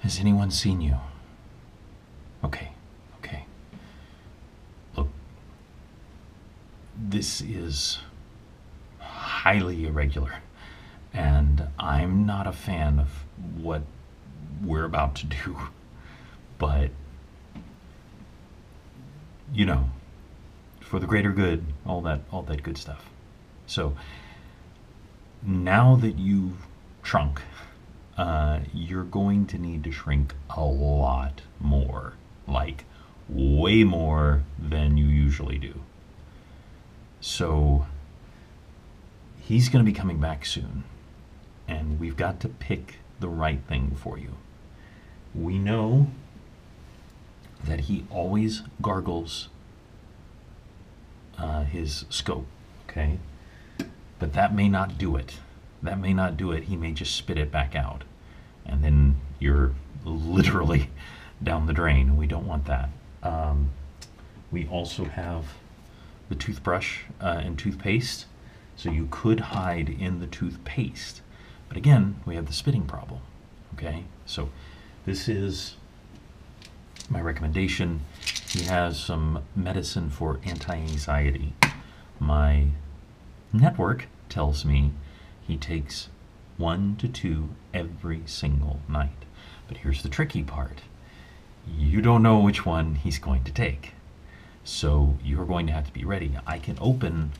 Has anyone seen you? Okay, okay. Look, this is highly irregular, and I'm not a fan of what we're about to do, but, you know, for the greater good, all that good stuff. So, now that you've shrunk, you're going to need to shrink a lot more, like way more than you usually do. So he's going to be coming back soon, and we've got to pick the right thing for you. We know that he always gargles his scope, okay? But that may not do it. That may not do it. He may just spit it back out. And then you're literally down the drain. We don't want that. We also have the toothbrush and toothpaste. So you could hide in the toothpaste. But again, we have the spitting problem. Okay? So this is my recommendation. He has some medicine for anti-anxiety. My network tells me he takes 1 to 2 every single night. But here's the tricky part. You don't know which one he's going to take. So you're going to have to be ready. I can open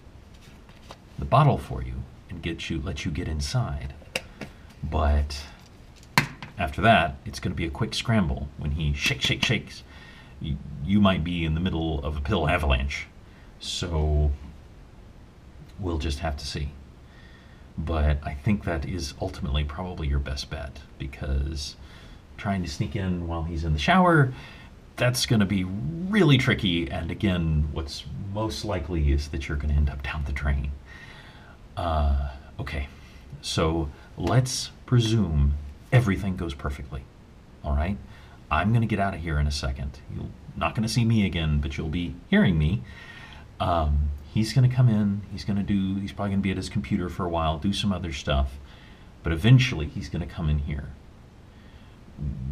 the bottle for you and let you get inside. But after that, it's going to be a quick scramble. When he shakes, you might be in the middle of a pill avalanche. So we'll just have to see. But I think that is ultimately probably your best bet, because trying to sneak in while he's in the shower, that's going to be really tricky. And again, what's most likely is that you're going to end up down the drain. Okay, so let's presume everything goes perfectly. All right? I'm going to get out of here in a second. You're not going to see me again, but you'll be hearing me. He's going to come in. He's probably going to be at his computer for a while, do some other stuff. But eventually, he's going to come in here.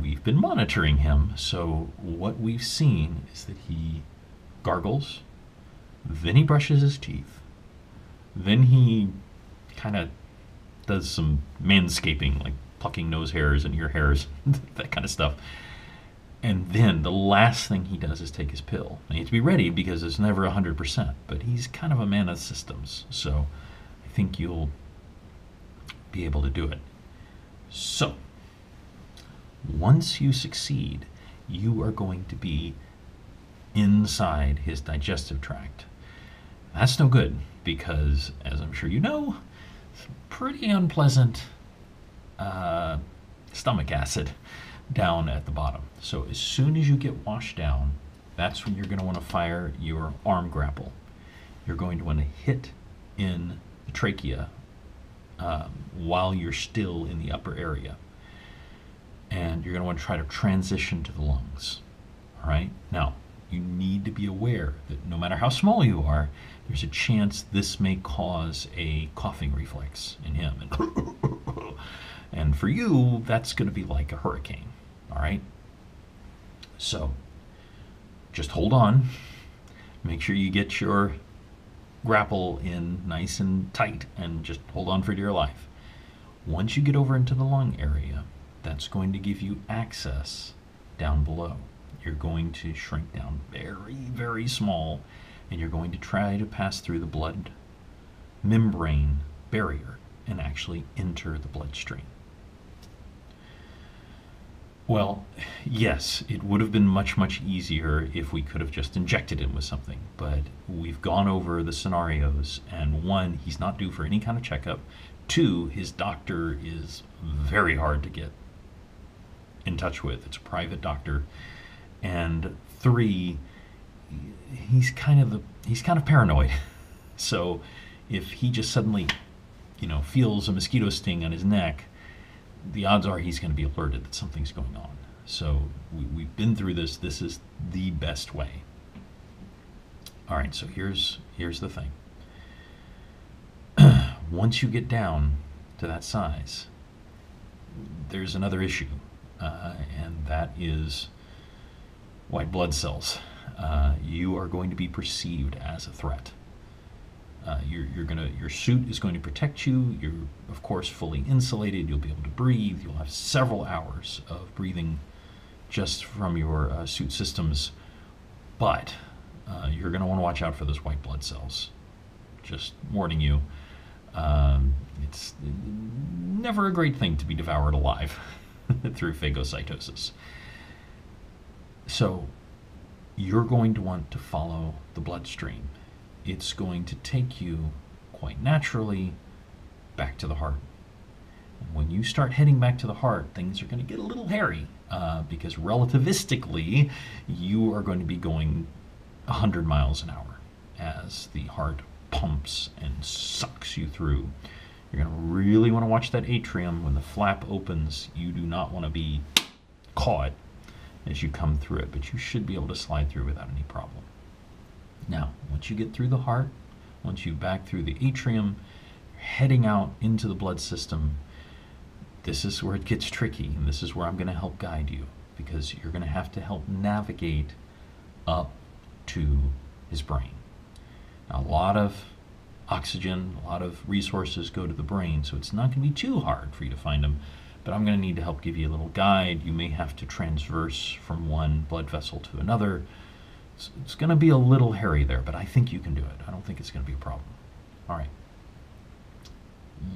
We've been monitoring him, so what we've seen is that he gargles, then he brushes his teeth, then he kind of does some manscaping, like plucking nose hairs and ear hairs, that kind of stuff. And then the last thing he does is take his pill. Now, you have to be ready, because it's never 100%, but he's kind of a man of systems, so I think you'll be able to do it. So, once you succeed, you are going to be inside his digestive tract. That's no good, because, as I'm sure you know, it's pretty unpleasant stomach acid down at the bottom. So as soon as you get washed down, that's when you're going to want to fire your arm grapple. You're going to want to hit in the trachea while you're still in the upper area. And you're going to want to try to transition to the lungs. All right? Now, you need to be aware that no matter how small you are, there's a chance this may cause a coughing reflex in him. And for you, that's going to be like a hurricane. All right? So, just hold on. Make sure you get your grapple in nice and tight, and just hold on for dear life. Once you get over into the lung area, that's going to give you access down below. You're going to shrink down very, very small, and you're going to try to pass through the blood membrane barrier and actually enter the bloodstream. Well, yes, it would have been much, much easier if we could have just injected him with something, but we've gone over the scenarios, and 1, he's not due for any kind of checkup. 2, his doctor is very hard to get in touch with. It's a private doctor. And 3, he's kind of paranoid. So if he just suddenly, feels a mosquito sting on his neck, the odds are he's going to be alerted that something's going on. So we've been through this. This is the best way. All right, so here's the thing. Once you get down to that size, there's another issue. and that is white blood cells. You are going to be perceived as a threat. Your suit is going to protect you. You're, of course, fully insulated. You'll be able to breathe. You'll have several hours of breathing just from your suit systems. But you're going to want to watch out for those white blood cells. Just warning you. It's never a great thing to be devoured alive through phagocytosis. So you're going to want to follow the bloodstream. It's going to take you quite naturally back to the heart. And when you start heading back to the heart, things are going to get a little hairy because relativistically, you are going to be going 100 miles an hour as the heart pumps and sucks you through. You're going to really want to watch that atrium. When the flap opens, you do not want to be caught as you come through it, but you should be able to slide through without any problem. Now, once you get through the heart, once you back through the atrium, you're heading out into the blood system. This is where it gets tricky, and this is where I'm going to help guide you, because you're going to have to help navigate up to his brain. Now, a lot of oxygen, a lot of resources go to the brain, so it's not going to be too hard for you to find him, but I'm going to need to help give you a little guide. You may have to transverse from one blood vessel to another. It's going to be a little hairy there, but I think you can do it. I don't think it's going to be a problem. All right.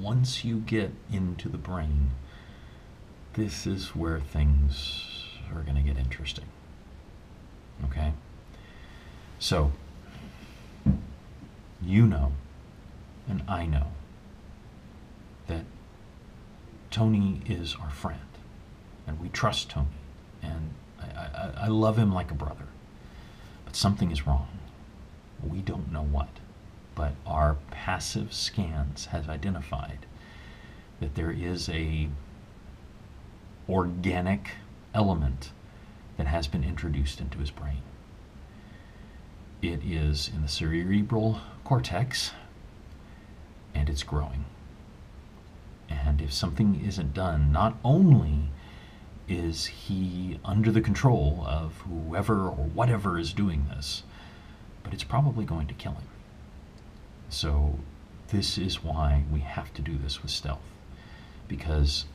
Once you get into the brain, this is where things are going to get interesting. Okay? So, you know, and I know, that Tony is our friend, and we trust Tony, and I love him like a brother. But something is wrong. We don't know what, but our passive scans have identified that there is a organic element that has been introduced into his brain. It is in the cerebral cortex, and it's growing. And if something isn't done, not only is he under the control of whoever or whatever is doing this, but it's probably going to kill him. So this is why we have to do this with stealth, because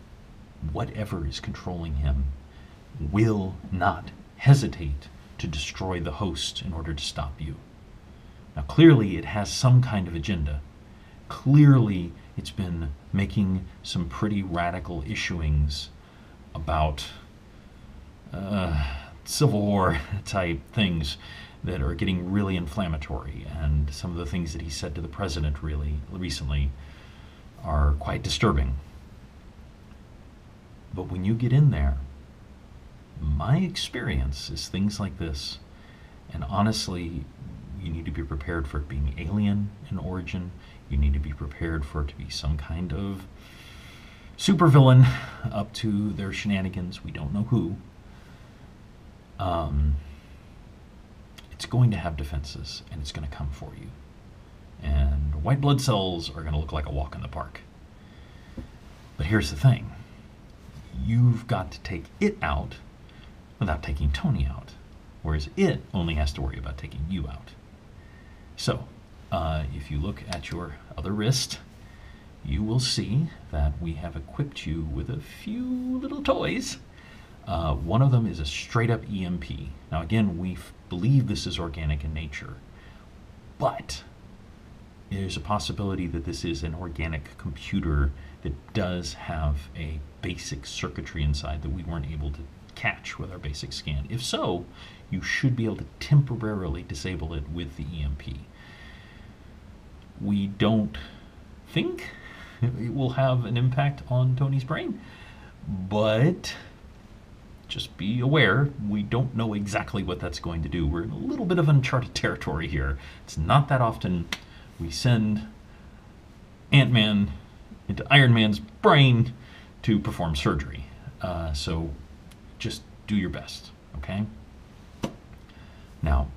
whatever is controlling him will not hesitate to destroy the host in order to stop you. Now clearly it has some kind of agenda. Clearly it's been making some pretty radical issuings about Civil War type things that are getting really inflammatory, and some of the things that he said to the president really recently are quite disturbing. But when you get in there, my experience is things like this, and honestly, you need to be prepared for it being alien in origin. You need to be prepared for it to be some kind of supervillain up to their shenanigans. We don't know who. It's going to have defenses, and it's going to come for you. And white blood cells are going to look like a walk in the park. But here's the thing. You've got to take it out without taking Tony out, whereas it only has to worry about taking you out. So, if you look at your other wrist, you will see that we have equipped you with a few little toys. One of them is a straight-up EMP. Now again, we believe this is organic in nature, but there's a possibility that this is an organic computer that does have a basic circuitry inside that we weren't able to catch with our basic scan. If so, you should be able to temporarily disable it with the EMP. We don't think it will have an impact on Tony's brain, but just be aware, we don't know exactly what that's going to do. We're in a little bit of uncharted territory here. It's not that often we send Ant-Man into Iron Man's brain to perform surgery. So just do your best, okay? Now,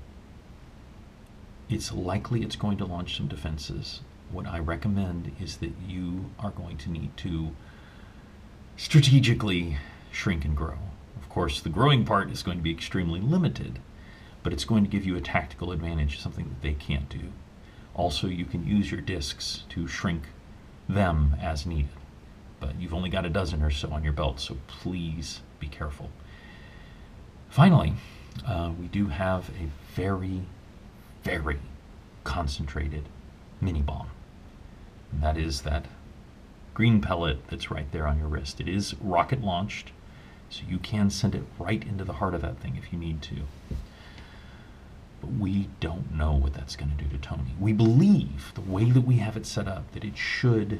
it's likely it's going to launch some defenses. What I recommend is that you are going to need to strategically shrink and grow. Of course, the growing part is going to be extremely limited, but it's going to give you a tactical advantage, something that they can't do. Also, you can use your discs to shrink them as needed, but you've only got a dozen or so on your belt, so please be careful. Finally, we do have a very, very concentrated mini bomb. And that is that green pellet that's right there on your wrist. It is rocket launched, so you can send it right into the heart of that thing if you need to. But we don't know what that's going to do to Tony. We believe, the way that we have it set up, that it should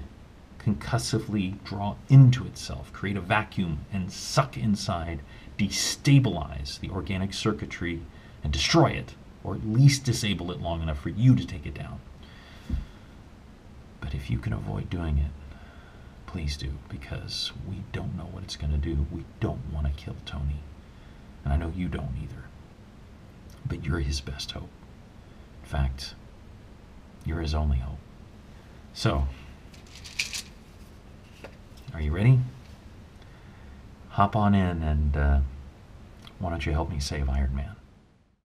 concussively draw into itself, create a vacuum, and suck inside, destabilize the organic circuitry, and destroy it, or at least disable it long enough for you to take it down. But if you can avoid doing it, please do, because we don't know what it's going to do. We don't want to kill Tony. And I know you don't either. But you're his best hope. In fact, you're his only hope. So, are you ready? Hop on in and why don't you help me save Iron Man?